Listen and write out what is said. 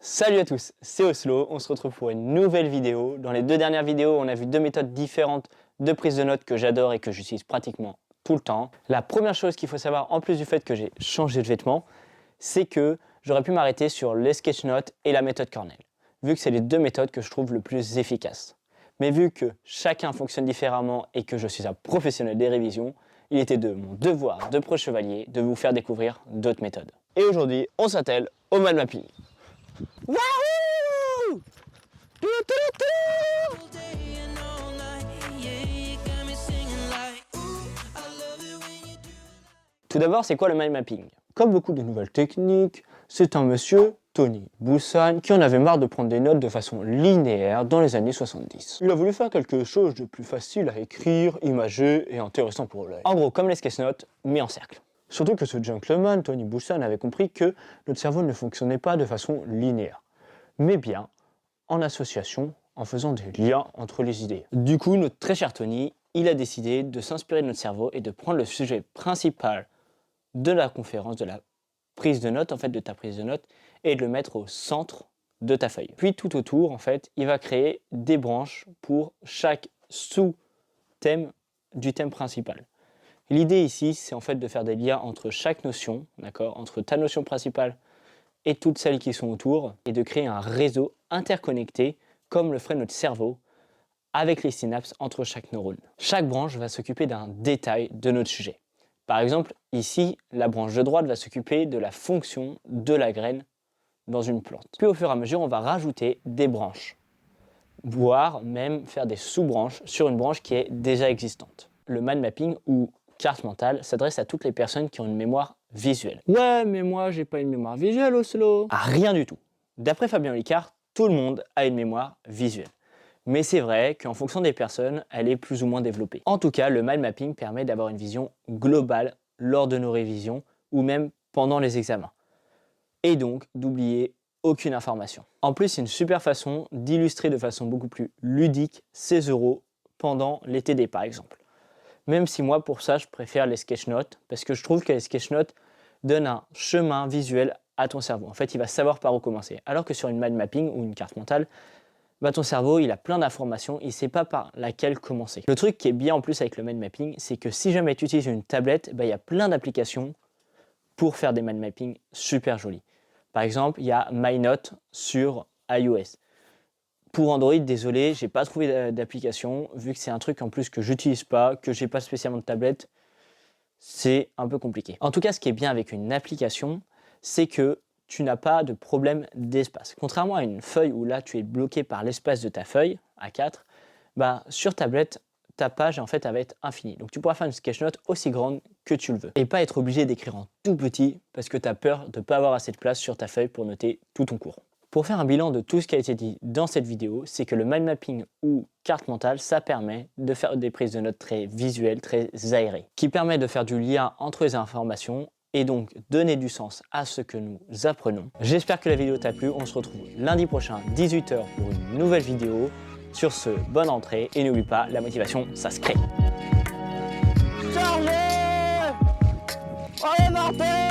Salut à tous, c'est Oslo, on se retrouve pour une nouvelle vidéo. Dans les deux dernières vidéos, on a vu deux méthodes différentes de prise de notes que j'adore et que j'utilise pratiquement tout le temps. La première chose qu'il faut savoir, en plus du fait que j'ai changé de vêtements, c'est que j'aurais pu m'arrêter sur les sketch notes et la méthode Cornell, vu que c'est les deux méthodes que je trouve le plus efficaces. Mais vu que chacun fonctionne différemment et que je suis un professionnel des révisions, il était de mon devoir de pro chevalier de vous faire découvrir d'autres méthodes. Et aujourd'hui, on s'attelle au mind mapping. Wahoo! Tout d'abord, c'est quoi le mind mapping? Comme beaucoup de nouvelles techniques, c'est un monsieur, Tony Buzan, qui en avait marre de prendre des notes de façon linéaire dans les années 70. Il a voulu faire quelque chose de plus facile à écrire, imagé et intéressant pour l'œil. En gros, comme les sketch notes, mais en cercle. Surtout que ce gentleman, Tony Buzan, avait compris que notre cerveau ne fonctionnait pas de façon linéaire, mais bien en association, en faisant des liens entre les idées. Du coup, notre très cher Tony, il a décidé de s'inspirer de notre cerveau et de prendre le sujet principal de la conférence, de la prise de notes, en fait, de ta prise de notes, et de le mettre au centre de ta feuille. Puis tout autour, en fait, il va créer des branches pour chaque sous-thème du thème principal. L'idée ici, c'est en fait de faire des liens entre chaque notion, d'accord, entre ta notion principale et toutes celles qui sont autour, et de créer un réseau interconnecté, comme le ferait notre cerveau, avec les synapses entre chaque neurone. Chaque branche va s'occuper d'un détail de notre sujet. Par exemple, ici, la branche de droite va s'occuper de la fonction de la graine dans une plante. Puis au fur et à mesure, on va rajouter des branches, voire même faire des sous-branches sur une branche qui est déjà existante. Le mind mapping, ou carte mentale, s'adresse à toutes les personnes qui ont une mémoire visuelle. Ouais, mais moi, j'ai pas une mémoire visuelle, Oslo. Ah, rien du tout. D'après Fabien Olicard, tout le monde a une mémoire visuelle. Mais c'est vrai qu'en fonction des personnes, elle est plus ou moins développée. En tout cas, le mind mapping permet d'avoir une vision globale lors de nos révisions ou même pendant les examens. Et donc d'oublier aucune information. En plus, c'est une super façon d'illustrer de façon beaucoup plus ludique ces euros pendant les TD par exemple. Même si moi, pour ça, je préfère les sketch notes, parce que je trouve que les sketch notes donnent un chemin visuel à ton cerveau. En fait, il va savoir par où commencer. Alors que sur une mind mapping ou une carte mentale, ton cerveau, il a plein d'informations, il ne sait pas par laquelle commencer. Le truc qui est bien en plus avec le mind mapping, c'est que si jamais tu utilises une tablette, il y a plein d'applications pour faire des mind mapping super jolis. Par exemple, il y a MyNote sur iOS. Pour Android, désolé, j'ai pas trouvé d'application, vu que c'est un truc en plus que j'utilise pas, que j'ai pas spécialement de tablette, c'est un peu compliqué. En tout cas, ce qui est bien avec une application, c'est que tu n'as pas de problème d'espace. Contrairement à une feuille où là, tu es bloqué par l'espace de ta feuille, A4, sur tablette, ta page, en fait, elle va être infinie. Donc, tu pourras faire une sketch note aussi grande que tu le veux. Et pas être obligé d'écrire en tout petit parce que tu as peur de ne pas avoir assez de place sur ta feuille pour noter tout ton cours. Pour faire un bilan de tout ce qui a été dit dans cette vidéo, c'est que le mind mapping ou carte mentale, ça permet de faire des prises de notes très visuelles, très aérées, qui permet de faire du lien entre les informations et donc donner du sens à ce que nous apprenons. J'espère que la vidéo t'a plu, on se retrouve lundi prochain 18 h pour une nouvelle vidéo. Sur ce, bonne rentrée et n'oublie pas, la motivation, ça se crée. Chargez! Allez, Martin!